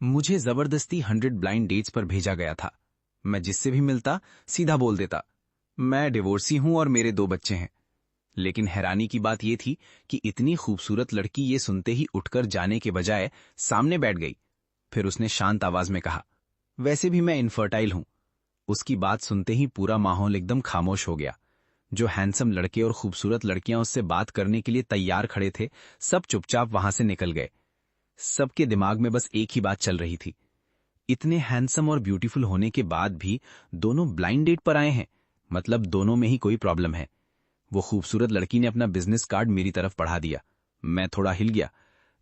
मुझे जबरदस्ती 100 blind dates पर भेजा गया था। मैं जिससे भी मिलता सीधा बोल देता, मैं डिवोर्सी हूं और मेरे 2 बच्चे हैं। लेकिन हैरानी की बात यह थी कि इतनी खूबसूरत लड़की ये सुनते ही उठकर जाने के बजाय सामने बैठ गई। फिर उसने शांत आवाज में कहा, वैसे भी मैं इनफर्टाइल हूं। उसकी बात सुनते ही पूरा माहौल एकदम खामोश हो गया। जो हैंडसम लड़के और खूबसूरत लड़कियां उससे बात करने के लिए तैयार खड़े थे, सब चुपचाप वहां से निकल गए। सबके दिमाग में बस एक ही बात चल रही थी, इतने हैंडसम और ब्यूटीफुल होने के बाद भी दोनों ब्लाइंड डेट पर आए हैं, मतलब दोनों में ही कोई प्रॉब्लम है। वो खूबसूरत लड़की ने अपना बिजनेस कार्ड मेरी तरफ बढ़ा दिया। मैं थोड़ा हिल गया।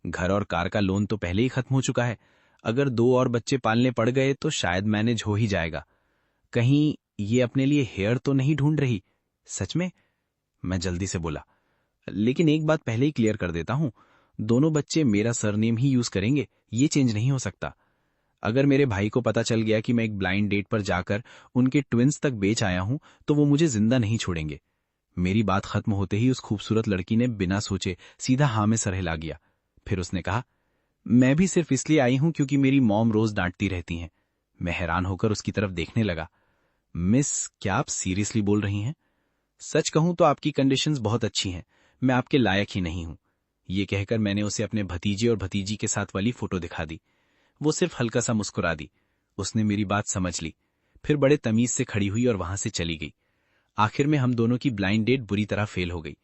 घर और कार का लोन तो पहले ही खत्म हो चुका है। अगर 2 और बच्चे पालने पड़ गए तो शायद मैनेज हो ही जाएगा। कहीं ये अपने लिए हेयर तो नहीं ढूंढ रही? सच में? मैं जल्दी से बोला, लेकिन एक बात पहले ही क्लियर कर देता हूं, दोनों बच्चे मेरा सरनेम ही यूज करेंगे, ये चेंज नहीं हो सकता। अगर मेरे भाई को पता चल गया कि मैं एक ब्लाइंड डेट पर जाकर उनके ट्विंस तक बेच आया हूं, तो वो मुझे जिंदा नहीं छोड़ेंगे। मेरी बात खत्म होते ही उस खूबसूरत लड़की ने बिना सोचे सीधा हाँ में सर हिला गया। फिर उसने कहा, मैं भी सिर्फ इसलिए आई हूं क्योंकि मेरी मॉम रोज डांटती रहती हैं। मैं हैरान होकर उसकी तरफ देखने लगा। मिस, क्या आप सीरियसली बोल रही हैं? सच कहूं तो आपकी कंडीशंस बहुत अच्छी हैं। मैं आपके लायक ही नहीं हूं। ये कहकर मैंने उसे अपने भतीजे और भतीजी के साथ वाली फोटो दिखा दी। वो सिर्फ हल्का सा मुस्कुरा दी। उसने मेरी बात समझ ली, फिर बड़े तमीज से खड़ी हुई और वहां से चली गई। आखिर में हम दोनों की ब्लाइंड डेट बुरी तरह फेल हो गई।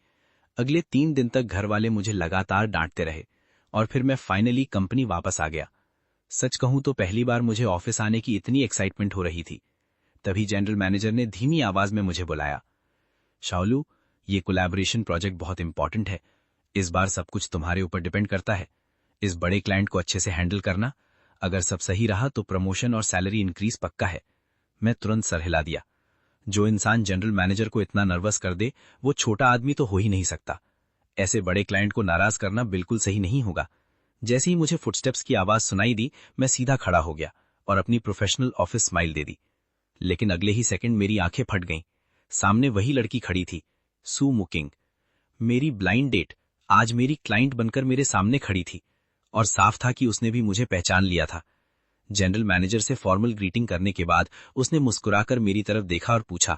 अगले 3 दिन तक घर वाले मुझे लगातार डांटते रहे और फिर मैं फाइनली कंपनी वापस आ गया। सच कहूं तो पहली बार मुझे ऑफिस आने की इतनी एक्साइटमेंट हो रही थी। तभी जनरल मैनेजर ने धीमी आवाज में मुझे बुलाया। शाओलू, ये कोलैबोरेशन प्रोजेक्ट बहुत इंपॉर्टेंट है। इस बार सब कुछ तुम्हारे ऊपर डिपेंड करता है। इस बड़े क्लाइंट को अच्छे से हैंडल करना। अगर सब सही रहा तो प्रमोशन और सैलरी इंक्रीज पक्का है। मैं तुरंत सर हिला दिया। जो इंसान जनरल मैनेजर को इतना नर्वस कर दे, वो छोटा आदमी तो हो ही नहीं सकता। ऐसे बड़े क्लाइंट को नाराज करना बिल्कुल सही नहीं होगा। जैसे ही मुझे फुटस्टेप्स की आवाज सुनाई दी, मैं सीधा खड़ा हो गया और अपनी प्रोफेशनल ऑफिस स्माइल दे दी। लेकिन अगले ही सेकंड मेरी आंखें फट गईं। सामने वही लड़की खड़ी थी, सू मुकिंग। मेरी ब्लाइंड डेट आज मेरी क्लाइंट बनकर मेरे सामने खड़ी थी और साफ था कि उसने भी मुझे पहचान लिया था। जनरल मैनेजर से फॉर्मल ग्रीटिंग करने के बाद उसने मुस्कुराकर मेरी तरफ देखा और पूछा,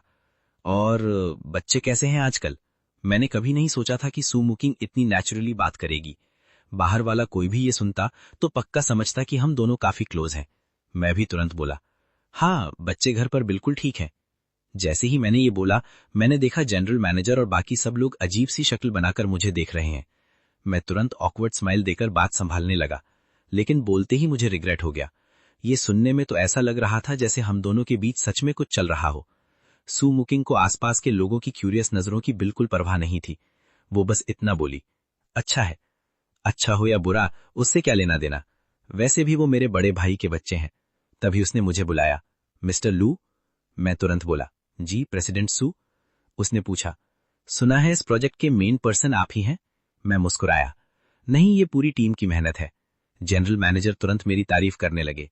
और बच्चे कैसे हैं आजकल? मैंने कभी नहीं सोचा था कि सू मुकिंग इतनी नेचुरली बात करेगी। बाहर वाला कोई भी ये सुनता तो पक्का समझता कि हम दोनों काफी क्लोज हैं। मैं भी तुरंत बोला, हाँ, बच्चे घर पर बिल्कुल ठीक हैं। जैसे ही मैंने ये बोला, मैंने देखा जनरल मैनेजर और बाकी सब लोग अजीब सी शक्ल बनाकर मुझे देख रहे हैं। मैं तुरंत ऑकवर्ड स्माइल देकर बात संभालने लगा, लेकिन बोलते ही मुझे रिग्रेट हो गया। ये सुनने में तो ऐसा लग रहा था जैसे हम दोनों के बीच सच में कुछ चल रहा हो। सू मुकिंग को आसपास के लोगों की क्यूरियस नजरों की बिल्कुल परवाह नहीं थी। वो बस इतना बोली, अच्छा है। अच्छा हो या बुरा, उससे क्या लेना देना। वैसे भी वो मेरे बड़े भाई के बच्चे हैं। तभी उसने मुझे बुलाया, मिस्टर लू। मैं तुरंत बोला, जी प्रेसिडेंट सू। उसने पूछा, सुना है इस प्रोजेक्ट के मेन पर्सन आप ही हैं? मैं मुस्कुराया, नहीं, ये पूरी टीम की मेहनत है। जनरल मैनेजर तुरंत मेरी तारीफ करने लगे,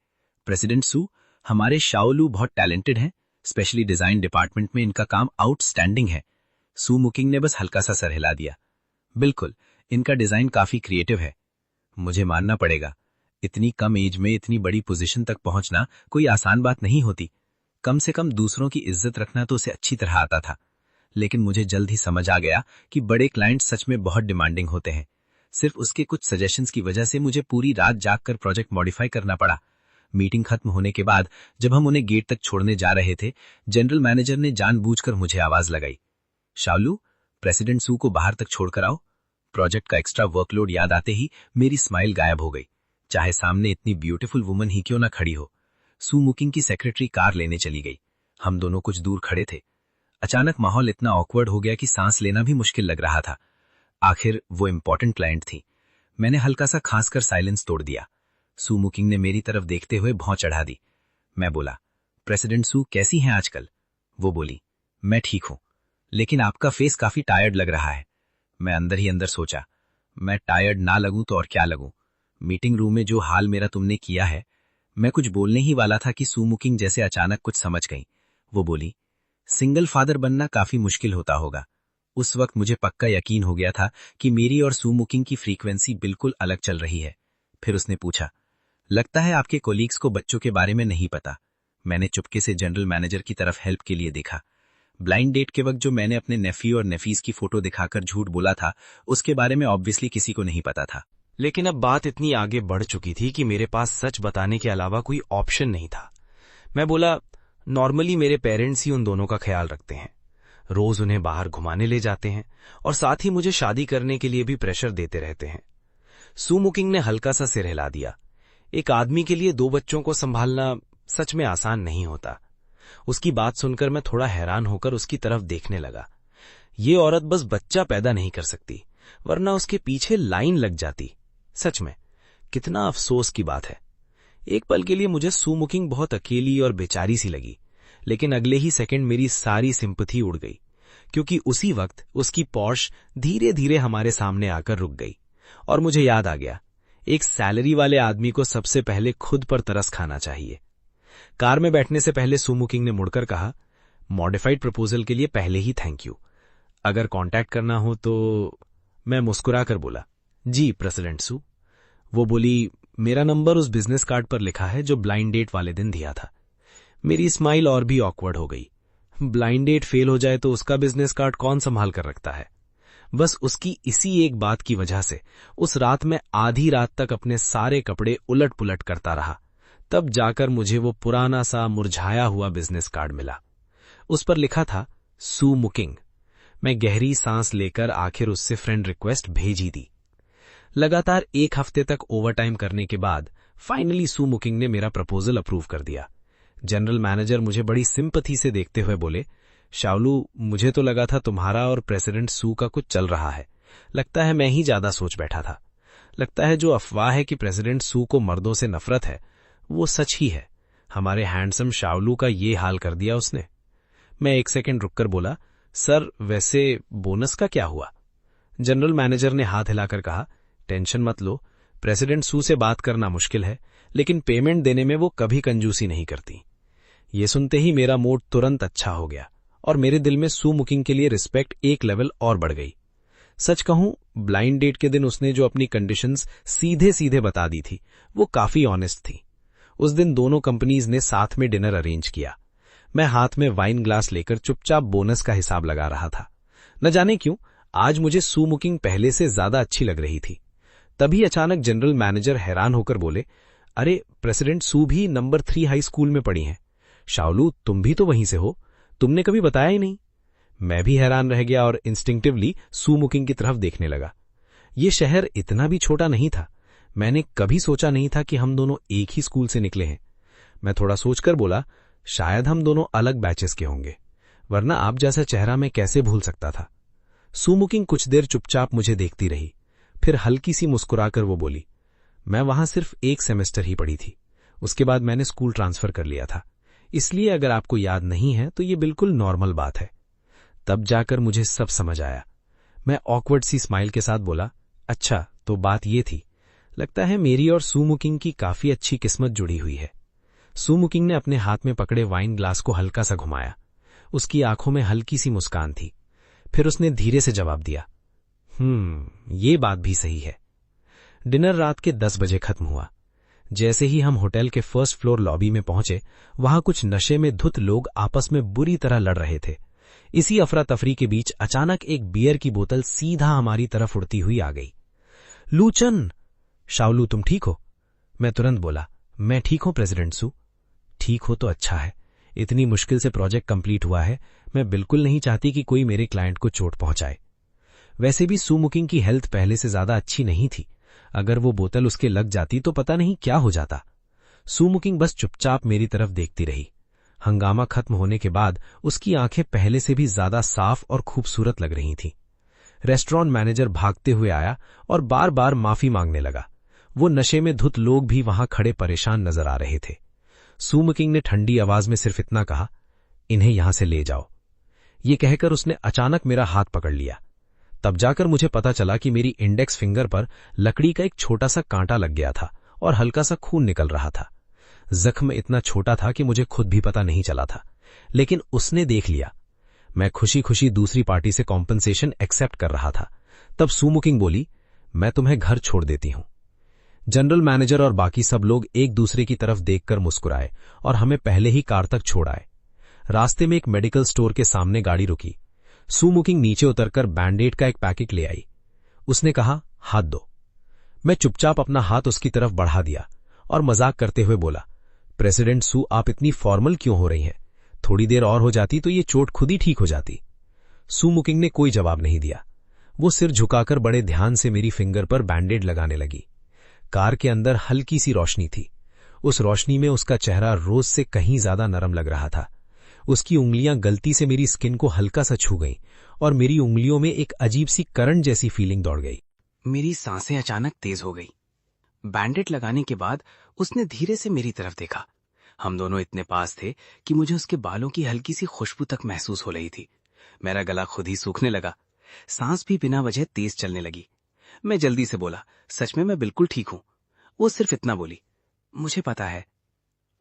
प्रेसिडेंट सू, हमारे शाओलू बहुत टैलेंटेड हैं। स्पेशली डिजाइन डिपार्टमेंट में इनका काम आउटस्टैंडिंग है। सू मुकिंग ने बस हल्का सा सर हिला दिया, बिल्कुल, इनका डिजाइन काफी क्रिएटिव है। मुझे मानना पड़ेगा, इतनी कम एज में इतनी बड़ी पोजीशन तक पहुंचना कोई आसान बात नहीं होती। कम से कम दूसरों की इज्जत रखना तो उसे अच्छी तरह आता था। लेकिन मुझे जल्द ही समझ आ गया कि बड़े क्लाइंट सच में बहुत डिमांडिंग होते हैं। सिर्फ उसके कुछ सजेशंस की वजह से मुझे पूरी रात जागकर प्रोजेक्ट मॉडिफाई करना पड़ा। मीटिंग खत्म होने के बाद जब हम उन्हें गेट तक छोड़ने जा रहे थे, जनरल मैनेजर ने जानबूझकर मुझे आवाज लगाई, शालू, प्रेसिडेंट सू को बाहर तक छोड़कर आओ। प्रोजेक्ट का एक्स्ट्रा वर्कलोड याद आते ही मेरी स्माइल गायब हो गई, चाहे सामने इतनी ब्यूटीफुल वुमन ही क्यों ना खड़ी हो। सू मुकिंग की सेक्रेटरी कार लेने चली गई। हम दोनों कुछ दूर खड़े थे। अचानक माहौल इतना ऑकवर्ड हो गया कि सांस लेना भी मुश्किल लग रहा था। आखिर वो इम्पोर्टेंट क्लाइंट थी। मैंने हल्का सा खांस कर साइलेंस तोड़ दिया। सू मुकिंग ने मेरी तरफ देखते हुए भौं चढ़ा दी। मैं बोला, प्रेसिडेंट सू कैसी हैं आजकल? वो बोली, मैं ठीक हूं, लेकिन आपका फेस काफी टायर्ड लग रहा है। मैं अंदर ही अंदर सोचा, मैं टायर्ड ना लगूं तो और क्या लगूं। मीटिंग रूम में जो हाल मेरा तुमने किया है। मैं कुछ बोलने ही वाला था कि सू मुकिंग जैसे अचानक कुछ समझ गई। वो बोली, सिंगल फादर बनना काफी मुश्किल होता होगा। उस वक्त मुझे पक्का यकीन हो गया था कि मेरी और सू मुकिंग की फ्रीक्वेंसी बिल्कुल अलग चल रही है। फिर उसने पूछा, लगता है आपके कोलीग्स को बच्चों के बारे में नहीं पता। मैंने चुपके से जनरल मैनेजर की तरफ हेल्प के लिए देखा। ब्लाइंड डेट के वक्त जो मैंने अपने नेफ्यू और नेफीज की फोटो दिखाकर झूठ बोला था, उसके बारे में ऑब्वियसली किसी को नहीं पता था। लेकिन अब बात इतनी आगे बढ़ चुकी थी कि मेरे पास सच बताने के अलावा कोई ऑप्शन नहीं था। मैं बोला, नॉर्मली मेरे पेरेंट्स ही उन दोनों का ख्याल रखते हैं, रोज उन्हें बाहर घुमाने ले जाते हैं और साथ ही मुझे शादी करने के लिए भी प्रेशर देते रहते हैं। सू मुकिंग ने हल्का सा सिर हिला दिया। एक आदमी के लिए 2 बच्चों को संभालना सच में आसान नहीं होता। उसकी बात सुनकर मैं थोड़ा हैरान होकर उसकी तरफ देखने लगा। ये औरत बस बच्चा पैदा नहीं कर सकती, वरना उसके पीछे लाइन लग जाती। सच में कितना अफसोस की बात है। एक पल के लिए मुझे सू मुकिंग बहुत अकेली और बेचारी सी लगी, लेकिन अगले ही सेकंड मेरी सारी सिंपैथी उड़ गई, क्योंकि उसी वक्त उसकी पॉर्श धीरे धीरे हमारे सामने आकर रुक गई और मुझे याद आ गया, एक सैलरी वाले आदमी को सबसे पहले खुद पर तरस खाना चाहिए। कार में बैठने से पहले सू मुकिंग ने मुड़कर कहा, मॉडिफाइड प्रपोजल के लिए पहले ही थैंक यू। अगर कांटेक्ट करना हो तो। मैं मुस्कुराकर बोला, जी प्रेसिडेंट सू। वो बोली, मेरा नंबर उस बिजनेस कार्ड पर लिखा है जो ब्लाइंड डेट वाले दिन दिया था। मेरी स्माइल और भी ऑकवर्ड हो गई। ब्लाइंड डेट फेल हो जाए तो उसका बिजनेस कार्ड कौन संभाल कर रखता है। बस उसकी इसी एक बात की वजह से उस रात मैं आधी रात तक अपने सारे कपड़े उलट पुलट करता रहा। तब जाकर मुझे वो पुराना सा मुरझाया हुआ बिजनेस कार्ड मिला। उस पर लिखा था सू मुकिंग। मैं गहरी सांस लेकर आखिर उससे फ्रेंड रिक्वेस्ट भेज ही दी। लगातार 1 हफ्ते तक ओवरटाइम करने के बाद फाइनली सू मुकिंग ने मेरा प्रपोजल अप्रूव कर दिया। जनरल मैनेजर मुझे बड़ी सिंपैथी से देखते हुए बोले, शाओलू, मुझे तो लगा था तुम्हारा और प्रेसिडेंट सू का कुछ चल रहा है। लगता है मैं ही ज्यादा सोच बैठा था। लगता है जो अफवाह है कि प्रेसिडेंट सू को मर्दों से नफरत है, वो सच ही है। हमारे हैंडसम शाओलू का ये हाल कर दिया उसने। मैं 1 सेकंड रुककर बोला, सर वैसे बोनस का क्या हुआ? जनरल मैनेजर ने हाथ हिलाकर कहा, टेंशन मत लो, प्रेसिडेंट सू से बात करना मुश्किल है, लेकिन पेमेंट देने में वो कभी कंजूसी नहीं करती। ये सुनते ही मेरा मूड तुरंत अच्छा हो गया और मेरे दिल में सू मुकिंग के लिए रिस्पेक्ट एक लेवल और बढ़ गई। सच कहूं, ब्लाइंड डेट के दिन उसने जो अपनी कंडीशंस सीधे सीधे बता दी थी, वो काफी ऑनेस्ट थी। उस दिन दोनों कंपनीज ने साथ में डिनर अरेंज किया। मैं हाथ में वाइन ग्लास लेकर चुपचाप बोनस का हिसाब लगा रहा था। न जाने क्यों आज मुझे सू मुकिंग पहले से ज्यादा अच्छी लग रही थी। तभी अचानक जनरल मैनेजर हैरान होकर बोले, अरे प्रेसिडेंट सू भी नंबर 3 हाई स्कूल में पढ़ी हैं। शाओलू, तुम भी तो वहीं से हो, तुमने कभी बताया ही नहीं। मैं भी हैरान रह गया और इंस्टिंक्टिवली सू मुकिंग की तरफ देखने लगा। ये शहर इतना भी छोटा नहीं था। मैंने कभी सोचा नहीं था कि हम दोनों एक ही स्कूल से निकले हैं। मैं थोड़ा सोचकर बोला, शायद हम दोनों अलग बैचेस के होंगे, वरना आप जैसा चेहरा मैं कैसे भूल सकता था। सू मुकिंग कुछ देर चुपचाप मुझे देखती रही, फिर हल्की सी मुस्कुराकर वो बोली, मैं वहां सिर्फ 1 सेमेस्टर ही पढ़ी थी, उसके बाद मैंने स्कूल ट्रांसफर कर लिया था, इसलिए अगर आपको याद नहीं है तो ये बिल्कुल नॉर्मल बात है। तब जाकर मुझे सब समझ आया। मैं ऑकवर्ड सी स्माइल के साथ बोला, अच्छा तो बात ये थी। लगता है मेरी और सू मुकिंग की काफी अच्छी किस्मत जुड़ी हुई है। सू मुकिंग ने अपने हाथ में पकड़े वाइन ग्लास को हल्का सा घुमाया। उसकी आंखों में हल्की सी मुस्कान थी। फिर उसने धीरे से जवाब दिया, ये बात भी सही है। डिनर रात के 10 बजे खत्म हुआ। जैसे ही हम होटल के फर्स्ट फ्लोर लॉबी में पहुंचे, वहां कुछ नशे में धुत लोग आपस में बुरी तरह लड़ रहे थे। इसी अफरा तफरी के बीच अचानक एक बियर की बोतल सीधा हमारी तरफ उड़ती हुई आ गई। लूचन! शाओलू, तुम ठीक हो? मैं तुरंत बोला, मैं ठीक हूं प्रेसिडेंट सू। ठीक हो तो अच्छा है। इतनी मुश्किल से प्रोजेक्ट कंप्लीट हुआ है, मैं बिल्कुल नहीं चाहती कि कोई मेरे क्लाइंट को चोट पहुंचाए। वैसे भी सू मुकिंग की हेल्थ पहले से ज्यादा अच्छी नहीं थी। अगर वो बोतल उसके लग जाती तो पता नहीं क्या हो जाता। सू मुकिंग बस चुपचाप मेरी तरफ देखती रही। हंगामा खत्म होने के बाद उसकी आंखें पहले से भी ज्यादा साफ और खूबसूरत लग रही थीं। रेस्टोरेंट मैनेजर भागते हुए आया और बार बार माफी मांगने लगा। वो नशे में धुत लोग भी वहां खड़े परेशान नजर आ रहे थे। सू मुकिंग ने ठंडी आवाज में सिर्फ इतना कहा, इन्हें यहां से ले जाओ। ये कहकर उसने अचानक मेरा हाथ पकड़ लिया। तब जाकर मुझे पता चला कि मेरी इंडेक्स फिंगर पर लकड़ी का एक छोटा सा कांटा लग गया था और हल्का सा खून निकल रहा था। जख्म इतना छोटा था कि मुझे खुद भी पता नहीं चला था, लेकिन उसने देख लिया। मैं खुशी खुशी दूसरी पार्टी से कॉम्पनसेशन एक्सेप्ट कर रहा था। तब सू मुकिंग बोली, मैं तुम्हें घर छोड़ देती हूं। जनरल मैनेजर और बाकी सब लोग एक दूसरे की तरफ देखकर मुस्कुराए और हमें पहले ही कार तक छोड़ आए। रास्ते में एक मेडिकल स्टोर के सामने गाड़ी रुकी। सुमुकिंग नीचे उतरकर बैंडेड का एक पैकेट ले आई। उसने कहा, हाथ दो। मैं चुपचाप अपना हाथ उसकी तरफ बढ़ा दिया और मजाक करते हुए बोला, प्रेसिडेंट सू, आप इतनी फॉर्मल क्यों हो रही हैं? थोड़ी देर और हो जाती तो ये चोट खुद ही ठीक हो जाती। सुमुकिंग ने कोई जवाब नहीं दिया। वो सिर झुकाकर बड़े ध्यान से मेरी फिंगर पर बैंडेड लगाने लगी। कार के अंदर हल्की सी रोशनी थी। उस रोशनी में उसका चेहरा रोज से कहीं ज्यादा नरम लग रहा था। उसकी उंगलियां गलती से मेरी स्किन को हल्का सा छू गईं और मेरी उंगलियों में एक अजीब सी करंट जैसी फीलिंग दौड़ गई। मेरी सांसें अचानक तेज हो गई। बैंडेड लगाने के बाद उसने धीरे से मेरी तरफ देखा। हम दोनों इतने पास थे कि मुझे उसके बालों की हल्की सी खुशबू तक महसूस हो रही थी। मेरा गला खुद ही सूखने लगा। सांस भी बिना वजह तेज चलने लगी। मैं जल्दी से बोला, सच में मैं बिल्कुल ठीक हूं। वो सिर्फ इतना बोली, मुझे पता है।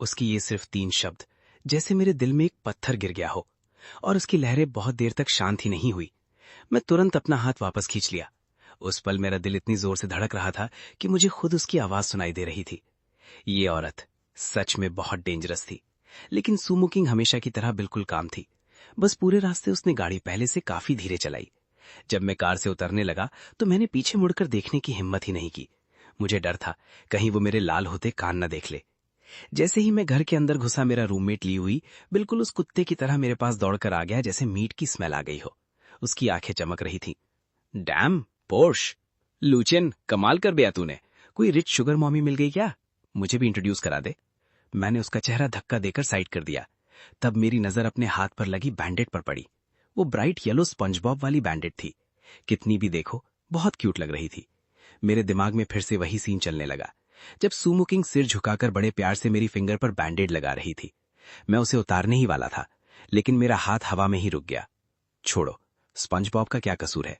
उसकी ये सिर्फ 3 शब्द जैसे मेरे दिल में एक पत्थर गिर गया हो, और उसकी लहरें बहुत देर तक शांत ही नहीं हुई। मैं तुरंत अपना हाथ वापस खींच लिया। उस पल मेरा दिल इतनी जोर से धड़क रहा था कि मुझे खुद उसकी आवाज सुनाई दे रही थी। ये औरत सच में बहुत डेंजरस थी, लेकिन सुमुकिंग हमेशा की तरह बिल्कुल काम थी। बस पूरे रास्ते उसने गाड़ी पहले से काफी धीरे चलाई। जब मैं कार से उतरने लगा तो मैंने पीछे मुड़कर देखने की हिम्मत ही नहीं की। मुझे डर था कहीं वो मेरे लाल होते कान न देख ले। जैसे ही मैं घर के अंदर घुसा, मेरा रूममेट ली हुई बिल्कुल उस कुत्ते की तरह मेरे पास दौड़कर आ गया जैसे मीट की स्मेल आ गई हो। उसकी आंखें चमक रही थी। डैम पोर्श, लूचेन, कमाल कर दिया तूने। कोई रिच शुगर मॉमी मिल गई क्या? मुझे भी इंट्रोड्यूस करा दे। मैंने उसका चेहरा धक्का देकर साइड कर दिया। तब मेरी नजर अपने हाथ पर लगी बैंडेड पर पड़ी। वो ब्राइट येलो स्पंजबॉब वाली बैंडेड थी। कितनी भी देखो बहुत क्यूट लग रही थी। मेरे दिमाग में फिर से वही सीन चलने लगा जब सुमुकिंग सिर झुकाकर बड़े प्यार से मेरी फिंगर पर बैंडेड लगा रही थी। मैं उसे उतारने ही वाला था, लेकिन मेरा हाथ हवा में ही रुक गया। छोड़ो, स्पंजबॉब का क्या कसूर है?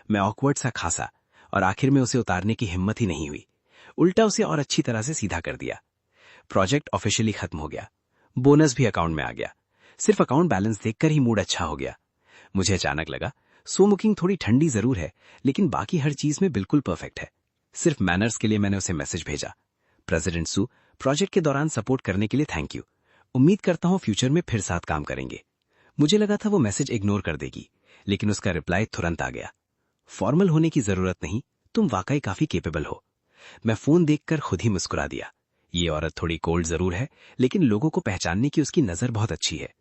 मैं ऑकवर्ड सा खांसा और आखिर में उसे उतारने की हिम्मत ही नहीं हुई। उल्टा उसे और अच्छी तरह से सीधा कर दिया। प्रोजेक्ट ऑफिशियली खत्म हो गया। बोनस भी अकाउंट में आ गया। सिर्फ अकाउंट बैलेंस देखकर ही मूड अच्छा हो गया। मुझे अचानक लगा सुमुकिंग थोड़ी ठंडी जरूर है, लेकिन बाकी हर चीज में बिल्कुल परफेक्ट है। सिर्फ मैनर्स के लिए मैंने उसे मैसेज भेजा, प्रेसिडेंट सू, प्रोजेक्ट के दौरान सपोर्ट करने के लिए थैंक यू। उम्मीद करता हूं फ्यूचर में फिर साथ काम करेंगे। मुझे लगा था वो मैसेज इग्नोर कर देगी, लेकिन उसका रिप्लाई तुरंत आ गया। फॉर्मल होने की जरूरत नहीं, तुम वाकई काफी केपेबल हो। मैं फोन देखकर खुद ही मुस्कुरा दिया। ये औरत थोड़ी कोल्ड जरूर है, लेकिन लोगों को पहचानने की उसकी नजर बहुत अच्छी है।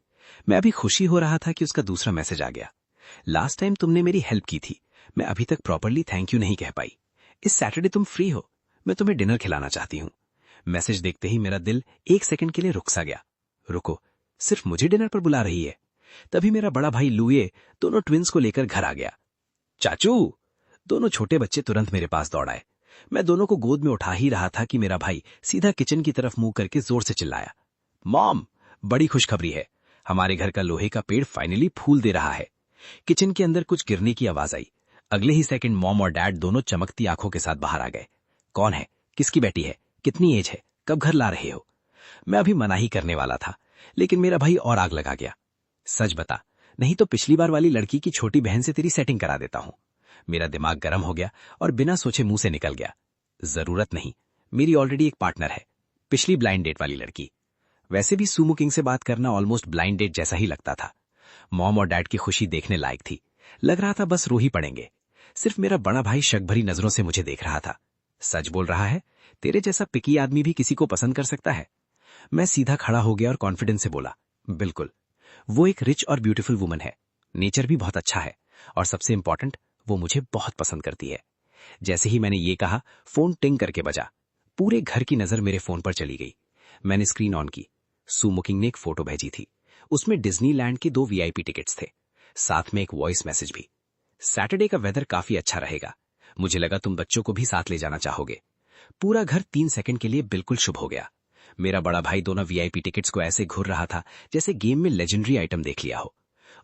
मैं अभी खुशी हो रहा था कि उसका दूसरा मैसेज आ गया। लास्ट टाइम तुमने मेरी हेल्प की थी, मैं अभी तक प्रॉपरली थैंक यू नहीं कह पाई। इस सैटरडे तुम फ्री हो? मैं तुम्हें डिनर खिलाना चाहती हूँ। मैसेज देखते ही मेरा दिल 1 सेकंड के लिए रुक सा गया। रुको, सिर्फ मुझे डिनर पर बुला रही है? तभी मेरा बड़ा भाई लुए दोनों ट्विंस को लेकर घर आ गया। चाचू! दोनों छोटे बच्चे तुरंत मेरे पास दौड़ आए। मैं दोनों को गोद में उठा ही रहा था कि मेरा भाई सीधा किचन की तरफ मुंह करके जोर से चिल्लाया, मॉम, बड़ी खुशखबरी है, हमारे घर का लोहे का पेड़ फाइनली फूल दे रहा है। किचन के अंदर कुछ गिरने की आवाज आई। अगले ही सेकंड मॉम और डैड दोनों चमकती आंखों के साथ बाहर आ गए। कौन है? किसकी बेटी है? कितनी एज है? कब घर ला रहे हो? मैं अभी मना ही करने वाला था, लेकिन मेरा भाई और आग लगा गया। सच बता, नहीं तो पिछली बार वाली लड़की की छोटी बहन से तेरी सेटिंग करा देता हूं। मेरा दिमाग गर्म हो गया और बिना सोचे मुंह से निकल गया, जरूरत नहीं, मेरी ऑलरेडी एक पार्टनर है, पिछली ब्लाइंड डेट वाली लड़की। वैसे भी सुमुकिंग से बात करना ऑलमोस्ट ब्लाइंड डेट जैसा ही लगता था। मॉम और डैड की खुशी देखने लायक थी। लग रहा था बस रो ही पड़ेंगे। सिर्फ मेरा बड़ा भाई शक भरी नजरों से मुझे देख रहा था। सच बोल रहा है? तेरे जैसा पिकी आदमी भी किसी को पसंद कर सकता है? मैं सीधा खड़ा हो गया और कॉन्फिडेंस से बोला, बिल्कुल। वो एक रिच और ब्यूटीफुल वुमन है, नेचर भी बहुत अच्छा है, और सबसे इंपॉर्टेंट, वो मुझे बहुत पसंद करती है। जैसे ही मैंने ये कहा, फोन टिंग करके बजा। पूरे घर की नजर मेरे फोन पर चली गई। मैंने स्क्रीन ऑन की। सुमुकिंग ने एक फोटो भेजी थी। उसमें डिज्नीलैंड के 2 वीआईपी टिकट्स थे, साथ में एक वॉइस मैसेज भी। सैटरडे का वेदर काफी अच्छा रहेगा, मुझे लगा तुम बच्चों को भी साथ ले जाना चाहोगे। पूरा घर 3 सेकंड के लिए बिल्कुल शुभ हो गया। मेरा बड़ा भाई दोनों वीआईपी टिकट्स को ऐसे घूर रहा था जैसे गेम में लेजेंडरी आइटम देख लिया हो।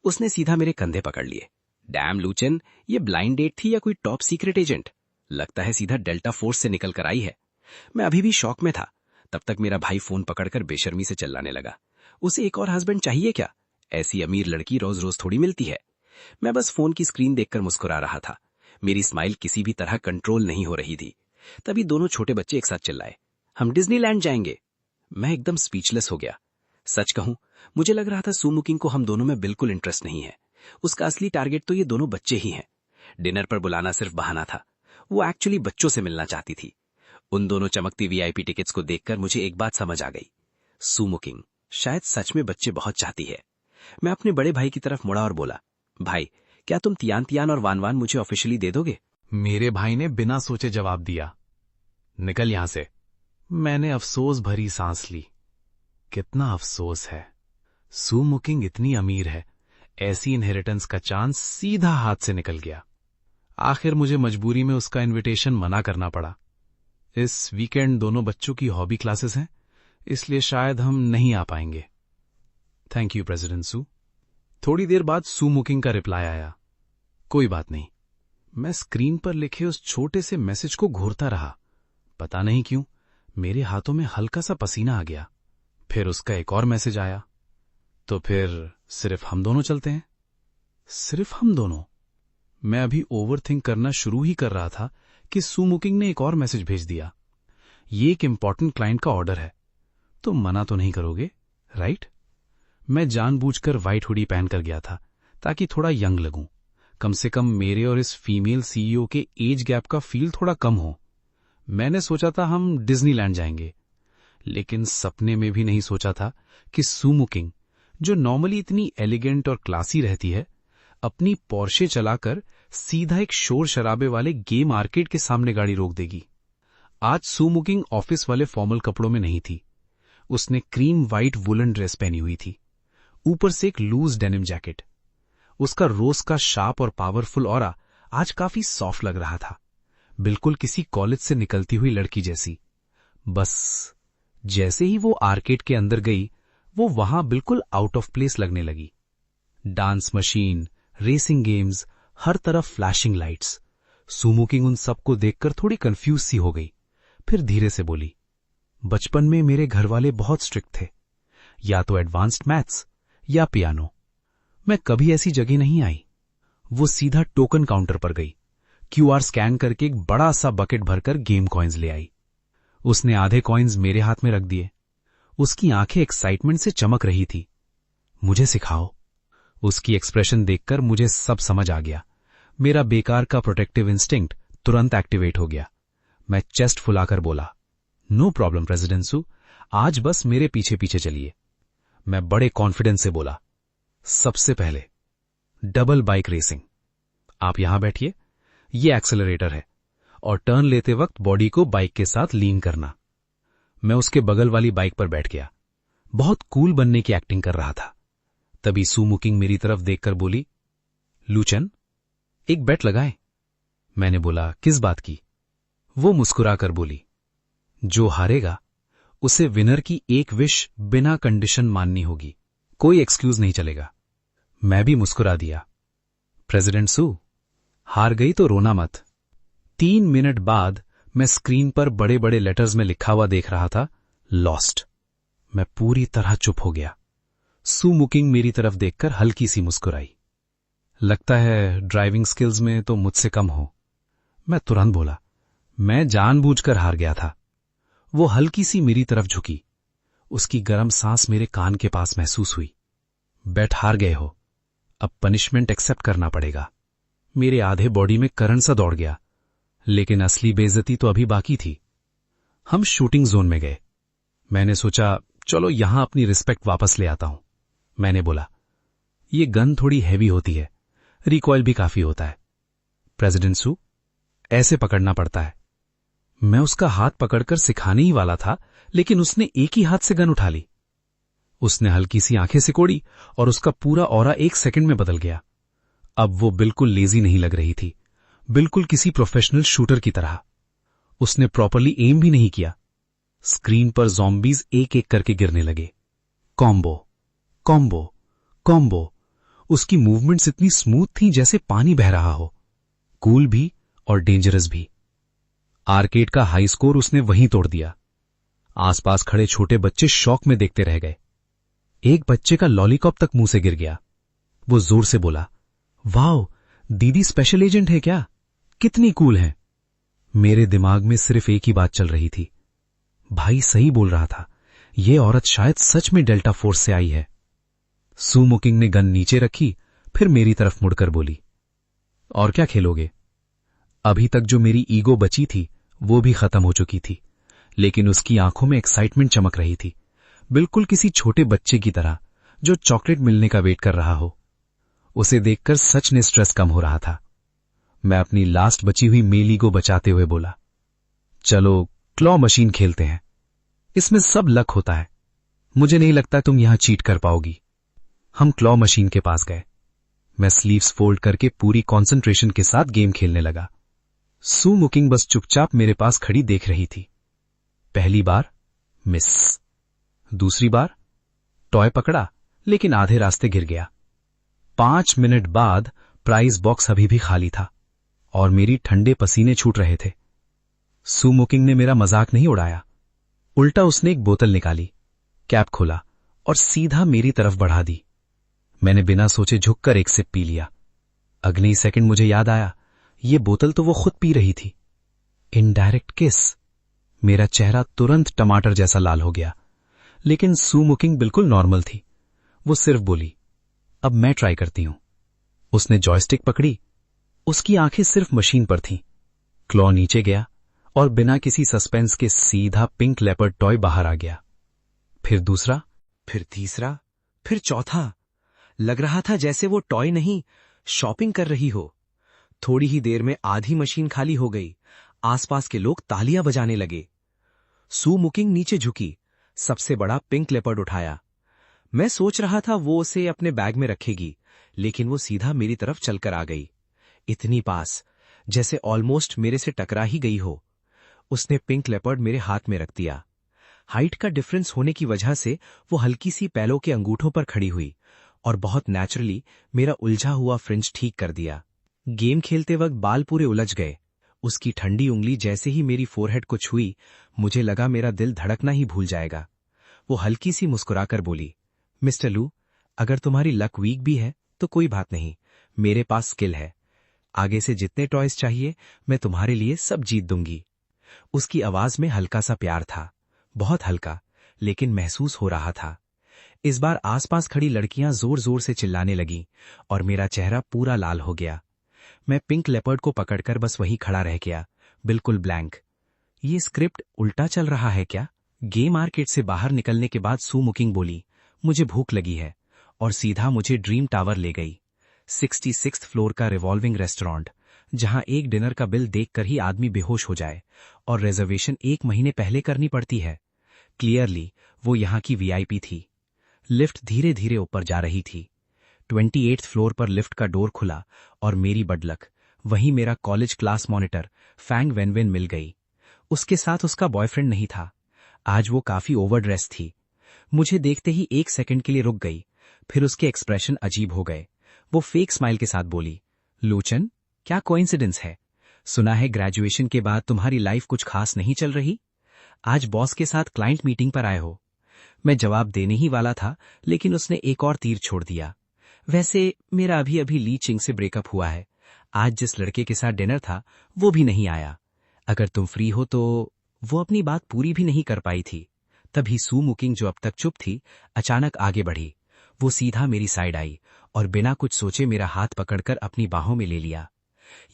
उसने सीधा मेरे कंधे पकड़ लिए। डैम लूचन, ये ब्लाइंड डेट थी या कोई टॉप सीक्रेट एजेंट? लगता है सीधा डेल्टा फोर्स से निकल कर आई है। मैं अभी भी शॉक में था। तब तक मेरा भाई फोन पकड़कर बेशर्मी से चिल्लाने लगा, उसे एक और हस्बैंड चाहिए क्या? ऐसी अमीर लड़की रोज रोज थोड़ी मिलती है। मैं बस फोन की स्क्रीन देखकर मुस्कुरा रहा था। मेरी स्माइल किसी भी तरह कंट्रोल नहीं हो रही थी। तभी दोनों छोटे बच्चे एक साथ चिल्लाए, हम डिज्नीलैंड जाएंगे। मैं एकदम स्पीचलेस हो गया। सच कहूं, मुझे लग रहा था सुमुकिंग को हम दोनों में बिल्कुल इंटरेस्ट नहीं है। उसका असली टारगेट तो ये दोनों बच्चे ही हैं। डिनर पर बुलाना सिर्फ बहाना था। वो एक्चुअली बच्चों से मिलना चाहती थी। उन दोनों चमकती वीआईपी टिकट्स को देखकर मुझे एक बात समझ आ गई, सुमुकिंग शायद सच में बच्चे बहुत चाहती है। मैं अपने बड़े भाई की तरफ मुड़ा और बोला, भाई क्या तुम तियान तियान और वान वान मुझे ऑफिशियली दे दोगे? मेरे भाई ने बिना सोचे जवाब दिया, निकल यहां से। मैंने अफसोस भरी सांस ली। कितना अफसोस है, सुमुकिंग इतनी अमीर है, ऐसी इनहेरिटेंस का चांस सीधा हाथ से निकल गया। आखिर मुझे मजबूरी में उसका इनविटेशन मना करना पड़ा। इस वीकेंड दोनों बच्चों की हॉबी क्लासेस हैं, इसलिए शायद हम नहीं आ पाएंगे। थैंक यू प्रेसिडेंट सू। थोड़ी देर बाद सुमुकिंग का रिप्लाई आया, कोई बात नहीं। मैं स्क्रीन पर लिखे उस छोटे से मैसेज को घूरता रहा। पता नहीं क्यों मेरे हाथों में हल्का सा पसीना आ गया। फिर उसका एक और मैसेज आया, तो फिर सिर्फ हम दोनों चलते हैं। सिर्फ हम दोनों? मैं अभी ओवरथिंक करना शुरू ही कर रहा था कि सुमुकिंग ने एक और मैसेज भेज दिया, ये एक इंपॉर्टेंट क्लाइंट का ऑर्डर है, तो मना तो नहीं करोगे, राइट? मैं जानबूझकर व्हाइट हुडी पहनकर गया था ताकि थोड़ा यंग लगूं। कम से कम मेरे और इस फीमेल सीईओ के एज गैप का फील थोड़ा कम हो। मैंने सोचा था हम डिज्नीलैंड जाएंगे, लेकिन सपने में भी नहीं सोचा था कि सुमुकिंग, जो नॉर्मली इतनी एलिगेंट और क्लासी रहती है, अपनी पोर्शे चलाकर सीधा एक शोर शराबे वाले गेम आर्केड के सामने गाड़ी रोक देगी। आज सुमुकिंग ऑफिस वाले फॉर्मल कपड़ों में नहीं थी। उसने क्रीम वाइट वुलन ड्रेस पहनी हुई थी, ऊपर से एक लूज डेनिम जैकेट। उसका रोज का शार्प और पावरफुल ऑरा आज काफी सॉफ्ट लग रहा था, बिल्कुल किसी कॉलेज से निकलती हुई लड़की जैसी। बस जैसे ही वो आर्केड के अंदर गई, वो वहां बिल्कुल आउट ऑफ प्लेस लगने लगी। डांस मशीन, रेसिंग गेम्स, हर तरफ फ्लैशिंग लाइट्स। सुमुकिंग उन सबको देखकर थोड़ी कंफ्यूज सी हो गई। फिर धीरे से बोली, बचपन में मेरे घर वाले बहुत स्ट्रिक्ट थे, या तो एडवांस्ड मैथ्स या पियानो। मैं कभी ऐसी जगह नहीं आई। वो सीधा टोकन काउंटर पर गई, क्यूआर स्कैन करके एक बड़ा सा बकेट भरकर गेम कॉइन्स ले आई। उसने आधे कॉइन्स मेरे हाथ में रख दिए। उसकी आंखें एक्साइटमेंट से चमक रही थी। मुझे सिखाओ। उसकी एक्सप्रेशन देखकर मुझे सब समझ आ गया। मेरा बेकार का प्रोटेक्टिव इंस्टिंक्ट तुरंत एक्टिवेट हो गया। मैं चेस्ट फुलाकर बोला, नो प्रॉब्लम प्रेसिडेंट सू, आज बस मेरे पीछे पीछे चलिए। मैं बड़े कॉन्फिडेंस से बोला, सबसे पहले डबल बाइक रेसिंग। आप यहां बैठिए, ये एक्सेलरेटर है, और टर्न लेते वक्त बॉडी को बाइक के साथ लीन करना। मैं उसके बगल वाली बाइक पर बैठ गया, बहुत कूल बनने की एक्टिंग कर रहा था। तभी सुमुकिंग मेरी तरफ देखकर बोली, लूचन, एक बेट लगाएं। मैंने बोला, किस बात की? वो मुस्कुराकर बोली, जो हारेगा उसे विनर की एक विश बिना कंडीशन माननी होगी, कोई एक्सक्यूज नहीं चलेगा। मैं भी मुस्कुरा दिया। प्रेसिडेंट सू, हार गई तो रोना मत। 3 मिनट बाद मैं स्क्रीन पर बड़े बड़े लेटर्स में लिखा हुआ देख रहा था, लॉस्ट। मैं पूरी तरह चुप हो गया। सुमुकिंग मेरी तरफ देखकर हल्की सी मुस्कुराई। लगता है ड्राइविंग स्किल्स में तो मुझसे कम हो। मैं तुरंत बोला, मैं जानबूझकर हार गया था। वो हल्की सी मेरी तरफ झुकी। उसकी गर्म सांस मेरे कान के पास महसूस हुई। बेट हार गए हो, अब पनिशमेंट एक्सेप्ट करना पड़ेगा। मेरे आधे बॉडी में करंट सा दौड़ गया, लेकिन असली बेइज्जती तो अभी बाकी थी। हम शूटिंग जोन में गए। मैंने सोचा, चलो यहां अपनी रिस्पेक्ट वापस ले आता हूं। मैंने बोला, ये गन थोड़ी हैवी होती है, रिकॉइल भी काफी होता है। प्रेसिडेंट सू, ऐसे पकड़ना पड़ता है। मैं उसका हाथ पकड़कर सिखाने ही वाला था, लेकिन उसने एक ही हाथ से गन उठा ली। उसने हल्की सी आंखें सिकोड़ी और उसका पूरा ऑरा 1 सेकंड में बदल गया। अब वो बिल्कुल लेजी नहीं लग रही थी, बिल्कुल किसी प्रोफेशनल शूटर की तरह। उसने प्रॉपरली एम भी नहीं किया। स्क्रीन पर ज़ॉम्बीज एक एक करके गिरने लगे। Combo, combo, combo. उसकी मूवमेंट्स इतनी स्मूथ थी जैसे पानी बह रहा हो, कूल भी और डेंजरस भी। आर्केड का हाई स्कोर उसने वहीं तोड़ दिया। आसपास खड़े छोटे बच्चे शौक में देखते रह गए। एक बच्चे का लॉलीपॉप तक मुंह से गिर गया। वो जोर से बोला, वाओ, दीदी स्पेशल एजेंट है क्या? कितनी कूल है। मेरे दिमाग में सिर्फ एक ही बात चल रही थी। भाई सही बोल रहा था, ये औरत शायद सच में डेल्टा फोर्स से आई है। सू मुकिंग ने गन नीचे रखी, फिर मेरी तरफ मुड़कर बोली, और क्या खेलोगे? अभी तक जो मेरी ईगो बची थी वो भी खत्म हो चुकी थी, लेकिन उसकी आंखों में एक्साइटमेंट चमक रही थी, बिल्कुल किसी छोटे बच्चे की तरह जो चॉकलेट मिलने का वेट कर रहा हो। उसे देखकर सच में स्ट्रेस कम हो रहा था। मैं अपनी लास्ट बची हुई मेल ईगो बचाते हुए बोला, चलो क्लॉ मशीन खेलते हैं, इसमें सब लक होता है। मुझे नहीं लगता तुम यहां चीट कर पाओगी। हम क्लॉ मशीन के पास गए। मैं स्लीव्स फोल्ड करके पूरी कंसंट्रेशन के साथ गेम खेलने लगा। सू मुकिंग बस चुपचाप मेरे पास खड़ी देख रही थी। पहली बार मिस, दूसरी बार टॉय पकड़ा लेकिन आधे रास्ते गिर गया। 5 मिनट बाद प्राइज बॉक्स अभी भी खाली था और मेरी ठंडे पसीने छूट रहे थे। सू मुकिंग ने मेरा मजाक नहीं उड़ाया, उल्टा उसने एक बोतल निकाली, कैप खोला और सीधा मेरी तरफ बढ़ा दी। मैंने बिना सोचे झुककर एक सिप पी लिया। अगले ही सेकंड मुझे याद आया, ये बोतल तो वो खुद पी रही थी। इनडायरेक्ट किस। मेरा चेहरा तुरंत टमाटर जैसा लाल हो गया, लेकिन सू मुकिंग बिल्कुल नॉर्मल थी। वो सिर्फ बोली, अब मैं ट्राई करती हूं। उसने जॉयस्टिक पकड़ी, उसकी आंखें सिर्फ मशीन पर थीं। क्लॉ नीचे गया और बिना किसी सस्पेंस के सीधा पिंक लेपर्ड टॉय बाहर आ गया। फिर दूसरा, फिर तीसरा, फिर चौथा। लग रहा था जैसे वो टॉय नहीं, शॉपिंग कर रही हो। थोड़ी ही देर में आधी मशीन खाली हो गई। आसपास के लोग तालियां बजाने लगे। सू मुकिंग नीचे झुकी, सबसे बड़ा पिंक लेपर्ड उठाया। मैं सोच रहा था वो उसे अपने बैग में रखेगी, लेकिन वो सीधा मेरी तरफ चलकर आ गई, इतनी पास जैसे ऑलमोस्ट मेरे से टकरा ही गई हो। उसने पिंक लेपर्ड मेरे हाथ में रख दिया। हाइट का डिफरेंस होने की वजह से वो हल्की सी पैलों के अंगूठों पर खड़ी हुई और बहुत नेचुरली मेरा उलझा हुआ फ्रिंज ठीक कर दिया। गेम खेलते वक्त बाल पूरे उलझ गए। उसकी ठंडी उंगली जैसे ही मेरी फोरहेड को छुई, मुझे लगा मेरा दिल धड़कना ही भूल जाएगा। वो हल्की सी मुस्कुराकर बोली, मिस्टर लू, अगर तुम्हारी लक वीक भी है तो कोई बात नहीं, मेरे पास स्किल है। आगे से जितने टॉयज चाहिए मैं तुम्हारे लिए सब जीत दूंगी। उसकी आवाज में हल्का सा प्यार था, बहुत हल्का, लेकिन महसूस हो रहा था। इस बार आसपास खड़ी लड़कियां जोर जोर से चिल्लाने लगीं और मेरा चेहरा पूरा लाल हो गया। मैं पिंक लेपर्ड को पकड़कर बस वहीं खड़ा रह गया, बिल्कुल ब्लैंक। ये स्क्रिप्ट उल्टा चल रहा है क्या? गेम मार्केट से बाहर निकलने के बाद सू मुकिंग बोली, मुझे भूख लगी है, और सीधा मुझे ड्रीम टावर ले गई। 66th फ्लोर का रिवॉल्विंग रेस्टोरेंट, जहां एक डिनर का बिल देखकर ही आदमी बेहोश हो जाए और रिजर्वेशन 1 महीने पहले करनी पड़ती है। क्लियरली वो यहां की वीआईपी थी। लिफ्ट धीरे धीरे ऊपर जा रही थी। 28th फ्लोर पर लिफ्ट का डोर खुला और मेरी बडलक, वहीं मेरा कॉलेज क्लास मॉनिटर फैंग वेनवेन मिल गई। उसके साथ उसका बॉयफ्रेंड नहीं था। आज वो काफी ओवरड्रेस थी। मुझे देखते ही 1 सेकंड के लिए रुक गई, फिर उसके एक्सप्रेशन अजीब हो गए। वो फेक स्माइल के साथ बोली, लूचन, क्या कोइंसिडेंस है? सुना है ग्रेजुएशन के बाद तुम्हारी लाइफ कुछ खास नहीं चल रही। आज बॉस के साथ क्लाइंट मीटिंग पर आए हो। मैं जवाब देने ही वाला था, लेकिन उसने एक और तीर छोड़ दिया। वैसे मेरा अभी अभी ली चिंग से ब्रेकअप हुआ है। आज जिस लड़के के साथ डिनर था वो भी नहीं आया। अगर तुम फ्री हो तो। वो अपनी बात पूरी भी नहीं कर पाई थी। तभी सू मुकिंग, जो अब तक चुप थी, अचानक आगे बढ़ी। वो सीधा मेरी साइड आई और बिना कुछ सोचे मेरा हाथ पकड़कर अपनी बाहों में ले लिया।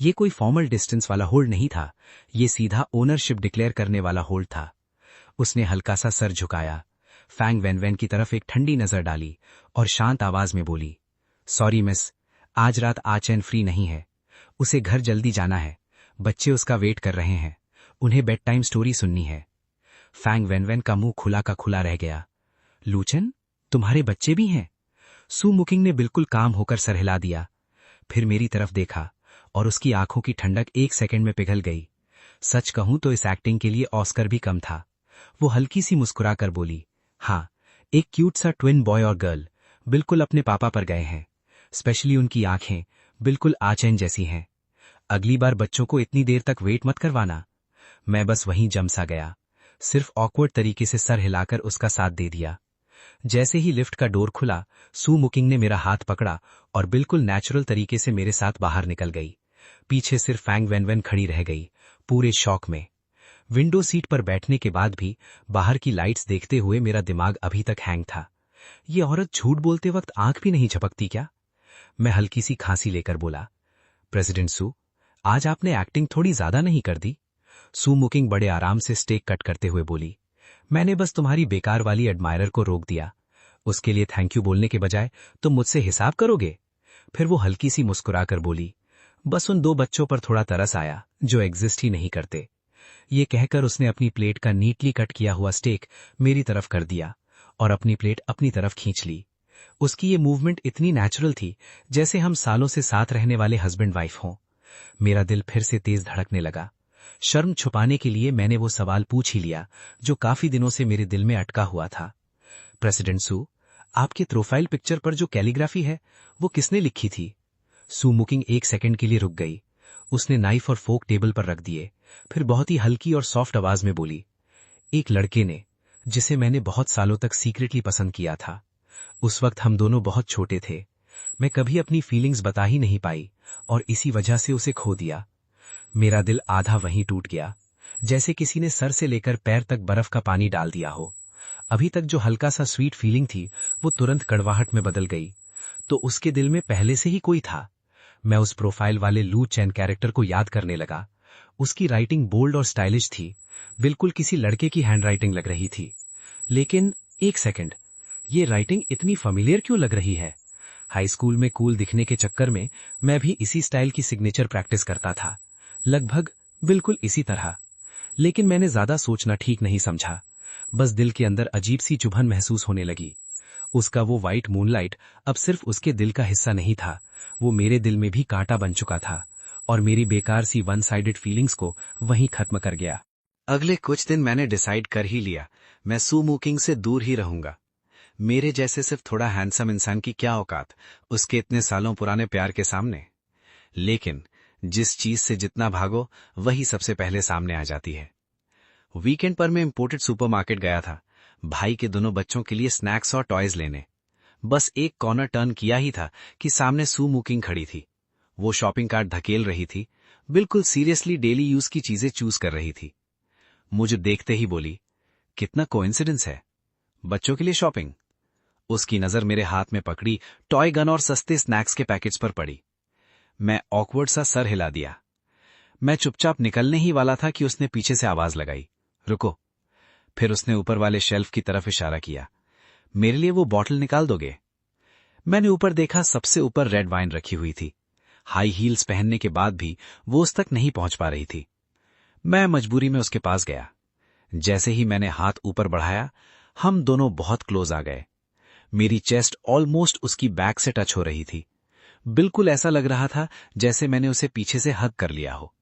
ये कोई फॉर्मल डिस्टेंस वाला होल्ड नहीं था, ये सीधा ओनरशिप डिक्लेयर करने वाला होल्ड था। उसने हल्का सा सर झुकाया, फैंग वेनवेन की तरफ एक ठंडी नजर डाली और शांत आवाज में बोली, सॉरी मिस, आज रात आचैन फ्री नहीं है। उसे घर जल्दी जाना है, बच्चे उसका वेट कर रहे हैं, उन्हें बेड टाइम स्टोरी सुननी है। फैंग वेनवेन का मुंह खुला का खुला रह गया। लूचन, तुम्हारे बच्चे भी हैं? सू मुकिंग ने बिल्कुल काम होकर सर हिला दिया, फिर मेरी तरफ देखा और उसकी आंखों की ठंडक 1 सेकंड में पिघल गई। सच कहूं तो इस एक्टिंग के लिए ऑस्कर भी कम था। वो हल्की सी मुस्कुराकर बोली, हाँ, एक क्यूट सा ट्विन बॉय और गर्ल बिल्कुल अपने पापा पर गए हैं। स्पेशली उनकी आंखें बिल्कुल आचैन जैसी हैं। अगली बार बच्चों को इतनी देर तक वेट मत करवाना। मैं बस वहीं जम सा गया, सिर्फ ऑकवर्ड तरीके से सर हिलाकर उसका साथ दे दिया। जैसे ही लिफ्ट का डोर खुला, सू मुकिंग ने मेरा हाथ पकड़ा और बिल्कुल नेचुरल तरीके से मेरे साथ बाहर निकल गई। पीछे सिर्फ फैंग वेनवेन खड़ी रह गई, पूरे शॉक में। विंडो सीट पर बैठने के बाद भी बाहर की लाइट्स देखते हुए मेरा दिमाग अभी तक हैंग था। ये औरत झूठ बोलते वक्त आंख भी नहीं झपकती क्या? मैं हल्की सी खांसी लेकर बोला, प्रेसिडेंट सू, आज आपने एक्टिंग थोड़ी ज्यादा नहीं कर दी? सू मुकिंग बड़े आराम से स्टेक कट करते हुए बोली, मैंने बस तुम्हारी बेकार वाली एडमायरर को रोक दिया। उसके लिए थैंक यू बोलने के बजाय तुम मुझसे हिसाब करोगे? फिर वो हल्की सी मुस्कुराकर बोली, बस उन 2 बच्चों पर थोड़ा तरस आया जो एग्जिस्ट ही नहीं करते। ये कहकर उसने अपनी प्लेट का नीटली कट किया हुआ स्टेक मेरी तरफ कर दिया और अपनी प्लेट अपनी तरफ खींच ली। उसकी ये मूवमेंट इतनी नेचुरल थी जैसे हम सालों से साथ रहने वाले हस्बैंड वाइफ हों। मेरा दिल फिर से तेज धड़कने लगा। शर्म छुपाने के लिए मैंने वो सवाल पूछ ही लिया जो काफी दिनों से मेरे दिल में अटका हुआ था। प्रेसिडेंट सू, आपके प्रोफाइल पिक्चर पर जो कैलीग्राफी है वो किसने लिखी थी? सू मुकिंग 1 सेकंड के लिए रुक गई। उसने नाइफ और फोक टेबल पर रख दिए, फिर बहुत ही हल्की और सॉफ्ट आवाज में बोली, एक लड़के ने, जिसे मैंने बहुत सालों तक सीक्रेटली पसंद किया था। उस वक्त हम दोनों बहुत छोटे थे। मैं कभी अपनी फीलिंग्स बता ही नहीं पाई और इसी वजह से उसे खो दिया। मेरा दिल आधा वहीं टूट गया, जैसे किसी ने सर से लेकर पैर तक बर्फ का पानी डाल दिया हो। अभी तक जो हल्का सा स्वीट फीलिंग थी वो तुरंत कड़वाहट में बदल गई। तो उसके दिल में पहले से ही कोई था। मैं उस प्रोफाइल वाले लू चैन कैरेक्टर को याद करने लगा। उसकी राइटिंग बोल्ड और स्टाइलिश थी, बिल्कुल किसी लड़के की हैंडराइटिंग लग रही थी। लेकिन एक सेकंड, ये राइटिंग इतनी फैमिलियर क्यों लग रही है? हाई स्कूल में कूल दिखने के चक्कर में मैं भी इसी स्टाइल की सिग्नेचर प्रैक्टिस करता था, लगभग बिल्कुल इसी तरह। लेकिन मैंने ज्यादा सोचना ठीक नहीं समझा। बस दिल के अंदर अजीब सी चुभन महसूस होने लगी। उसका वो व्हाइट मूनलाइट अब सिर्फ उसके दिल का हिस्सा नहीं था, वो मेरे दिल में भी कांटा बन चुका था और मेरी बेकार सी वन साइडेड फीलिंग्स को वहीं खत्म कर गया। अगले कुछ दिन मैंने डिसाइड कर ही लिया, मैं सू मुकिंग से दूर ही रहूंगा। मेरे जैसे सिर्फ थोड़ा हैंडसम इंसान की क्या औकात उसके इतने सालों पुराने प्यार के सामने। लेकिन जिस चीज से जितना भागो वही सबसे पहले सामने आ जाती है। वीकेंड पर मैं इंपोर्टेड सुपरमार्केट गया था, भाई के दोनों बच्चों के लिए स्नैक्स और टॉयज लेने। बस एक कॉर्नर टर्न किया ही था कि सामने सू मुकिंग खड़ी थी। वो शॉपिंग कार्ट धकेल रही थी, बिल्कुल सीरियसली डेली यूज की चीजें चूज कर रही थी। मुझे देखते ही बोली, कितना कोइंसिडेंस है, बच्चों के लिए शॉपिंग। उसकी नजर मेरे हाथ में पकड़ी टॉय गन और सस्ते स्नैक्स के पैकेट्स पर पड़ी। मैं ऑकवर्ड सा सर हिला दिया। मैं चुपचाप निकलने ही वाला था कि उसने पीछे से आवाज लगाई, रुको। फिर उसने ऊपर वाले शेल्फ की तरफ इशारा किया, मेरे लिए वो बॉटल निकाल दोगे? मैंने ऊपर देखा, सबसे ऊपर रेड वाइन रखी हुई थी। हाई हील्स पहनने के बाद भी वो उस तक नहीं पहुंच पा रही थी। मैं मजबूरी में उसके पास गया। जैसे ही मैंने हाथ ऊपर बढ़ाया, हम दोनों बहुत क्लोज आ गए। मेरी चेस्ट ऑलमोस्ट उसकी बैक से टच हो रही थी। बिल्कुल ऐसा लग रहा था जैसे मैंने उसे पीछे से हग कर लिया हो।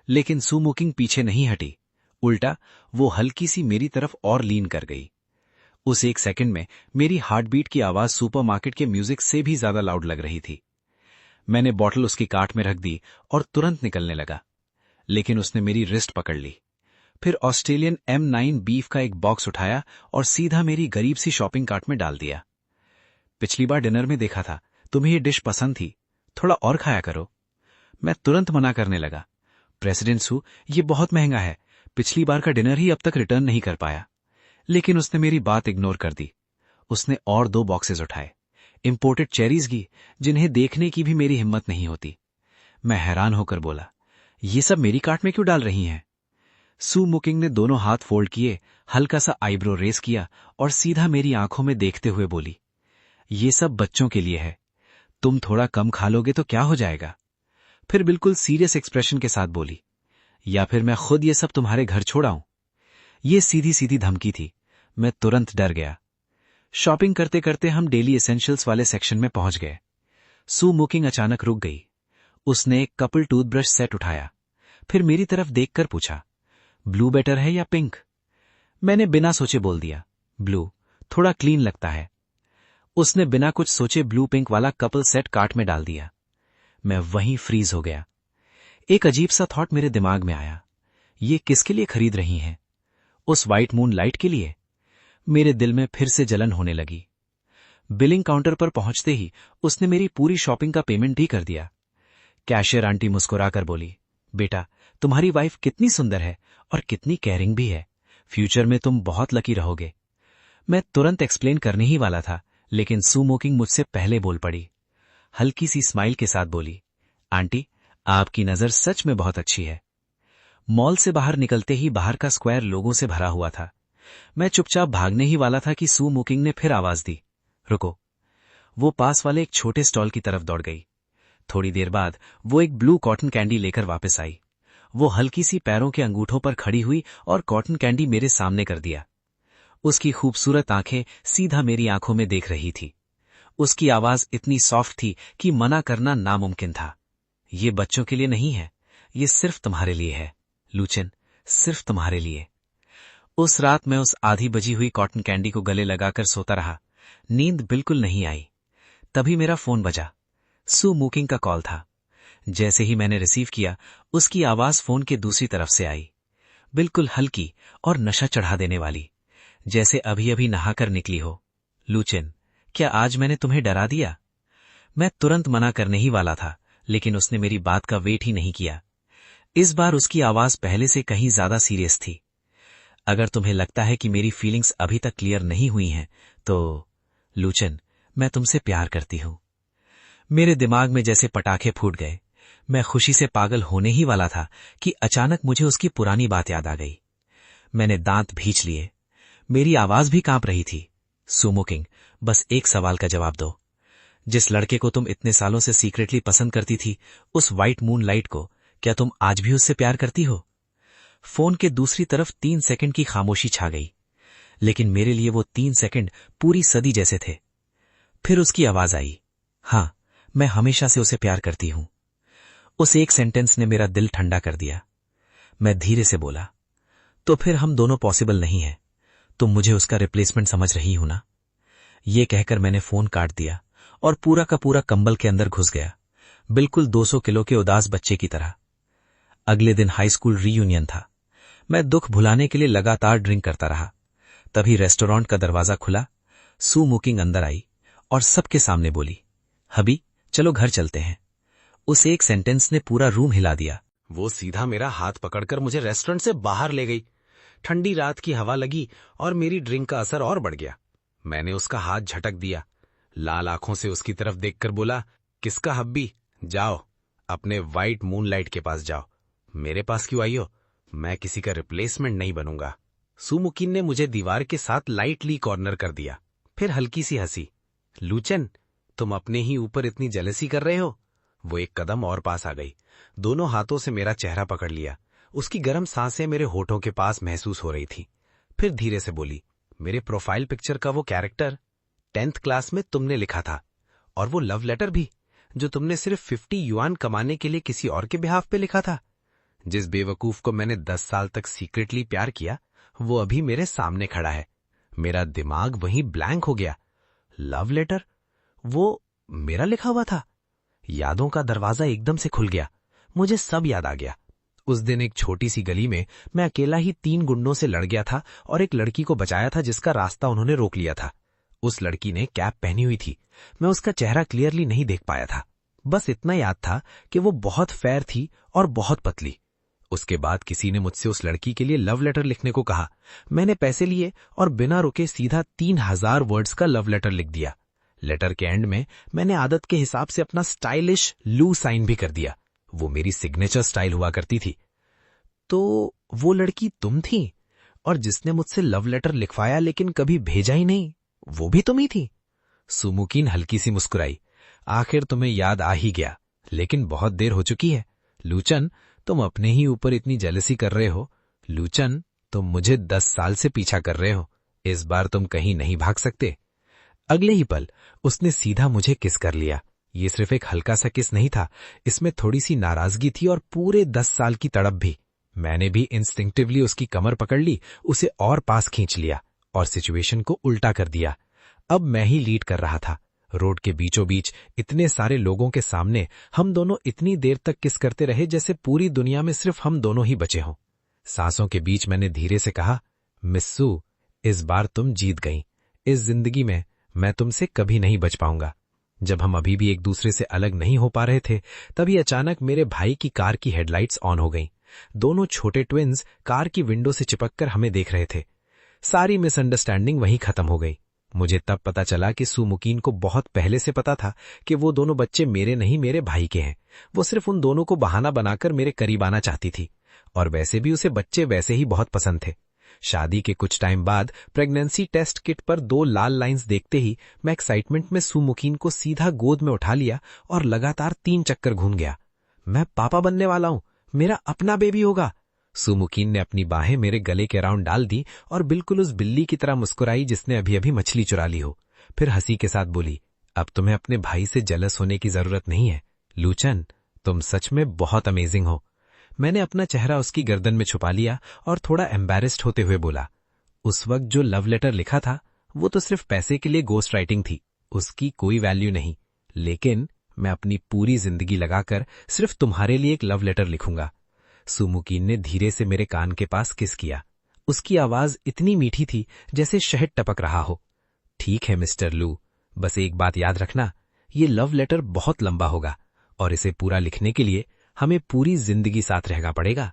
लेकिन सू मुकिंग पीछे नहीं हटी, उल्टा वो हल्की सी मेरी तरफ और लीन कर गई। उस 1 सेकंड में मेरी हार्ट बीट की आवाज सुपरमार्केट के म्यूजिक से भी ज्यादा लाउड लग रही थी। मैंने बॉटल उसकी कार्ट में रख दी और तुरंत निकलने लगा, लेकिन उसने मेरी रिस्ट पकड़ ली। फिर ऑस्ट्रेलियन M9 बीफ का एक बॉक्स उठाया और सीधा मेरी गरीब सी शॉपिंग कार्ट में डाल दिया। पिछली बार डिनर में देखा था, तुम्हें ये डिश पसंद थी, थोड़ा और खाया करो। मैं तुरंत मना करने लगा, प्रेसिडेंट सू, ये बहुत महंगा है, पिछली बार का डिनर ही अब तक रिटर्न नहीं कर पाया। लेकिन उसने मेरी बात इग्नोर कर दी। उसने और 2 बॉक्सेस उठाए, इंपोर्टेड चेरीज की, जिन्हें देखने की भी मेरी हिम्मत नहीं होती। मैं हैरान होकर बोला, ये सब मेरी कार्ट में क्यों डाल रही हैं? सू मुकिंग ने दोनों हाथ फोल्ड किए, हल्का सा आईब्रो रेस किया और सीधा मेरी आंखों में देखते हुए बोली, ये सब बच्चों के लिए है, तुम थोड़ा कम खा लोगे तो क्या हो जाएगा? फिर बिल्कुल सीरियस एक्सप्रेशन के साथ बोली, या फिर मैं खुद ये सब तुम्हारे घर छोड़ आऊं? ये सीधी सीधी धमकी थी। मैं तुरंत डर गया। शॉपिंग करते करते हम डेली एसेंशियल्स वाले सेक्शन में पहुंच गए। सू मुकिंग अचानक रुक गई। उसने एक कपल टूथब्रश सेट उठाया, फिर मेरी तरफ देखकर पूछा, ब्लू बेटर है या पिंक? मैंने बिना सोचे बोल दिया, ब्लू, थोड़ा क्लीन लगता है। उसने बिना कुछ सोचे ब्लू पिंक वाला कपल सेट कार्ट में डाल दिया। मैं वहीं फ्रीज हो गया। एक अजीब सा थॉट मेरे दिमाग में आया, ये किसके लिए खरीद रही हैं? उस व्हाइट मून लाइट के लिए? मेरे दिल में फिर से जलन होने लगी। बिलिंग काउंटर पर पहुंचते ही उसने मेरी पूरी शॉपिंग का पेमेंट ही कर दिया। कैशियर आंटी मुस्कुराकर बोली, बेटा तुम्हारी वाइफ कितनी सुंदर है और कितनी केयरिंग भी है। फ्यूचर में तुम बहुत लकी रहोगे। मैं तुरंत एक्सप्लेन करने ही वाला था, लेकिन सू मोकिंग मुझसे पहले बोल पड़ी। हल्की सी स्माइल के साथ बोली, आंटी, आपकी नजर सच में बहुत अच्छी है। मॉल से बाहर निकलते ही बाहर का स्क्वायर लोगों से भरा हुआ था। मैं चुपचाप भागने ही वाला था कि सू मोकिंग ने फिर आवाज दी, रुको। वो पास वाले एक छोटे स्टॉल की तरफ दौड़ गई। थोड़ी देर बाद वो एक ब्लू कॉटन कैंडी लेकर वापस आई। वो हल्की सी पैरों के अंगूठों पर खड़ी हुई और कॉटन कैंडी मेरे सामने कर दिया। उसकी खूबसूरत आंखें सीधा मेरी आंखों में देख रही थी। उसकी आवाज इतनी सॉफ्ट थी कि मना करना नामुमकिन था। ये बच्चों के लिए नहीं है, ये सिर्फ तुम्हारे लिए है लूचिन, सिर्फ तुम्हारे लिए। उस रात मैं उस आधी बजी हुई कॉटन कैंडी को गले लगाकर सोता रहा। नींद बिल्कुल नहीं आई। तभी मेरा फोन बजा। सू मोकिंग का कॉल था। जैसे ही मैंने रिसीव किया, उसकी आवाज फोन के दूसरी तरफ से आई, बिल्कुल हल्की और नशा चढ़ा देने वाली, जैसे अभी अभी नहाकर निकली हो। लूचिन, क्या आज मैंने तुम्हें डरा दिया? मैं तुरंत मना करने ही वाला था, लेकिन उसने मेरी बात का वेट ही नहीं किया। इस बार उसकी आवाज पहले से कहीं ज्यादा सीरियस थी। अगर तुम्हें लगता है कि मेरी फीलिंग्स अभी तक क्लियर नहीं हुई हैं, तो लूचिन, मैं तुमसे प्यार करती हूं। मेरे दिमाग में जैसे पटाखे फूट गए। मैं खुशी से पागल होने ही वाला था कि अचानक मुझे उसकी पुरानी बात याद आ गई। मैंने दांत भींच लिए। मेरी आवाज भी कांप रही थी। सू मोकिंग, बस एक सवाल का जवाब दो। जिस लड़के को तुम इतने सालों से सीक्रेटली पसंद करती थी, उस व्हाइट मून लाइट को, क्या तुम आज भी उससे प्यार करती हो? फोन के दूसरी तरफ 3 सेकंड की खामोशी छा गई, लेकिन मेरे लिए वो 3 सेकंड पूरी सदी जैसे थे। फिर उसकी आवाज आई, हां, मैं हमेशा से उसे प्यार करती हूं। उस एक सेंटेंस ने मेरा दिल ठंडा कर दिया। मैं धीरे से बोला, तो फिर हम दोनों पॉसिबल नहीं है। तुम मुझे उसका रिप्लेसमेंट समझ रही हो ना? ये कहकर मैंने फोन काट दिया और पूरा का पूरा कंबल के अंदर घुस गया, बिल्कुल 200 किलो के उदास बच्चे की तरह। अगले दिन हाई स्कूल रीयूनियन था। मैं दुख भुलाने के लिए लगातार ड्रिंक करता रहा। तभी रेस्टोरेंट का दरवाजा खुला। सू मोकिंग अंदर आई और सबके सामने बोली, हबी, चलो घर चलते हैं। उस एक सेंटेंस ने पूरा रूम हिला दिया। वो सीधा मेरा हाथ पकड़कर मुझे रेस्टोरेंट से बाहर ले गई। ठंडी रात की हवा लगी और मेरी ड्रिंक का असर और बढ़ गया। मैंने उसका हाथ झटक दिया। लाल आंखों से उसकी तरफ देखकर बोला, किसका हब्बी? जाओ, अपने व्हाइट मूनलाइट के पास जाओ। मेरे पास क्यों आई हो? मैं किसी का रिप्लेसमेंट नहीं बनूंगा। सू मोकिंग ने मुझे दीवार के साथ लाइटली कॉर्नर कर दिया। फिर हल्की सी हंसी, लूचन, तुम अपने ही ऊपर इतनी जेलसी कर रहे हो? वो एक कदम और पास आ गई। दोनों हाथों से मेरा चेहरा पकड़ लिया। उसकी गर्म सांसें मेरे होठों के पास महसूस हो रही थी। फिर धीरे से बोली, मेरे प्रोफाइल पिक्चर का वो कैरेक्टर 10th क्लास में तुमने लिखा था, और वो लव लेटर भी, जो तुमने सिर्फ 50 युआन कमाने के लिए किसी और के बिहाफ पे लिखा था। जिस बेवकूफ को मैंने 10 साल तक सीक्रेटली प्यार किया, वो अभी मेरे सामने खड़ा है। मेरा दिमाग वहीं ब्लैंक हो गया। Love letter? वो मेरा लिखा हुआ था? यादों का दरवाजा एकदम से खुल गया। मुझे सब याद आ गया। उस दिन एक छोटी सी गली में मैं अकेला ही 3 गुंडों से लड़ गया था और एक लड़की को बचाया था जिसका रास्ता उन्होंने रोक लिया था। उस लड़की ने कैप पहनी हुई थी। मैं उसका चेहरा क्लियरली नहीं देख पाया था। बस इतना याद था कि वो बहुत फेयर थी और बहुत पतली। उसके बाद किसी ने मुझसे उस लड़की के लिए लव लेटर लिखने को कहा। मैंने पैसे लिए और बिना रुके सीधा 3000 वर्ड्स का लव लेटर लिख दिया। लेटर के एंड में मैंने आदत के हिसाब से अपना स्टाइलिश लू साइन भी कर दिया। वो मेरी सिग्नेचर स्टाइल हुआ करती थी। तो वो लड़की तुम थी, और जिसने मुझसे लव लेटर लिखवाया लेकिन कभी भेजा ही नहीं, वो भी तुम ही थी? सू मोकिंग हल्की सी मुस्कुराई। आखिर तुम्हें याद आ ही गया, लेकिन बहुत देर हो चुकी है। लूचन, तुम अपने ही ऊपर इतनी जेलसी कर रहे हो। लूचन, तुम मुझे 10 साल से पीछा कर रहे हो। इस बार तुम कहीं नहीं भाग सकते। अगले ही पल उसने सीधा मुझे किस कर लिया। ये सिर्फ एक हल्का सा किस नहीं था, इसमें थोड़ी सी नाराजगी थी और पूरे 10 साल की तड़प भी। मैंने भी इंस्टिंक्टिवली उसकी कमर पकड़ ली, उसे और पास खींच लिया और सिचुएशन को उल्टा कर दिया। अब मैं ही लीड कर रहा था। रोड के बीचों बीच इतने सारे लोगों के सामने हम दोनों इतनी देर तक किस करते रहे जैसे पूरी दुनिया में सिर्फ हम दोनों ही बचे हों। सांसों के बीच मैंने धीरे से कहा, मिस सू, इस बार तुम जीत गई। इस जिंदगी में मैं तुमसे कभी नहीं बच पाऊंगा। जब हम अभी भी एक दूसरे से अलग नहीं हो पा रहे थे, तभी अचानक मेरे भाई की कार की हेडलाइट्स ऑन हो गईं। दोनों छोटे ट्विन्स कार की विंडो से चिपककर हमें देख रहे थे। सारी मिसअंडरस्टैंडिंग वहीं खत्म हो गई। मुझे तब पता चला कि सुमुकीन को बहुत पहले से पता था कि वो दोनों बच्चे मेरे नहीं, मेरे भाई के हैं। वो सिर्फ उन दोनों को बहाना बनाकर मेरे करीब आना चाहती थी, और वैसे भी उसे बच्चे वैसे ही बहुत पसंद थे। शादी के कुछ टाइम बाद प्रेगनेंसी टेस्ट किट पर 2 लाल लाइंस देखते ही मैं एक्साइटमेंट में सुमुकीन को सीधा गोद में उठा लिया और लगातार 3 चक्कर घूम गया। मैं पापा बनने वाला हूं, मेरा अपना बेबी होगा। सुमुकीन ने अपनी बाहें मेरे गले के अराउंड डाल दी और बिल्कुल उस बिल्ली की तरह मुस्कुराई जिसने अभी अभी मछली चुरा ली हो। फिर हंसी के साथ बोली, अब तुम्हें अपने भाई से जेलस होने की जरूरत नहीं है। लूचन, तुम सच में बहुत अमेजिंग हो। मैंने अपना चेहरा उसकी गर्दन में छुपा लिया और थोड़ा एम्बैरेस्ड होते हुए बोला, उस वक्त जो लव लेटर लिखा था वो तो सिर्फ पैसे के लिए गोस्ट राइटिंग थी, उसकी कोई वैल्यू नहीं। लेकिन मैं अपनी पूरी जिंदगी लगाकर सिर्फ तुम्हारे लिए एक लव लेटर लिखूंगा। सुमुकीन ने धीरे से मेरे कान के पास किस किया। उसकी आवाज इतनी मीठी थी जैसे शहद टपक रहा हो। ठीक है मिस्टर लू, बस एक बात याद रखना, ये लव लेटर बहुत लंबा होगा और इसे पूरा लिखने के लिए हमें पूरी जिंदगी साथ रहना पड़ेगा।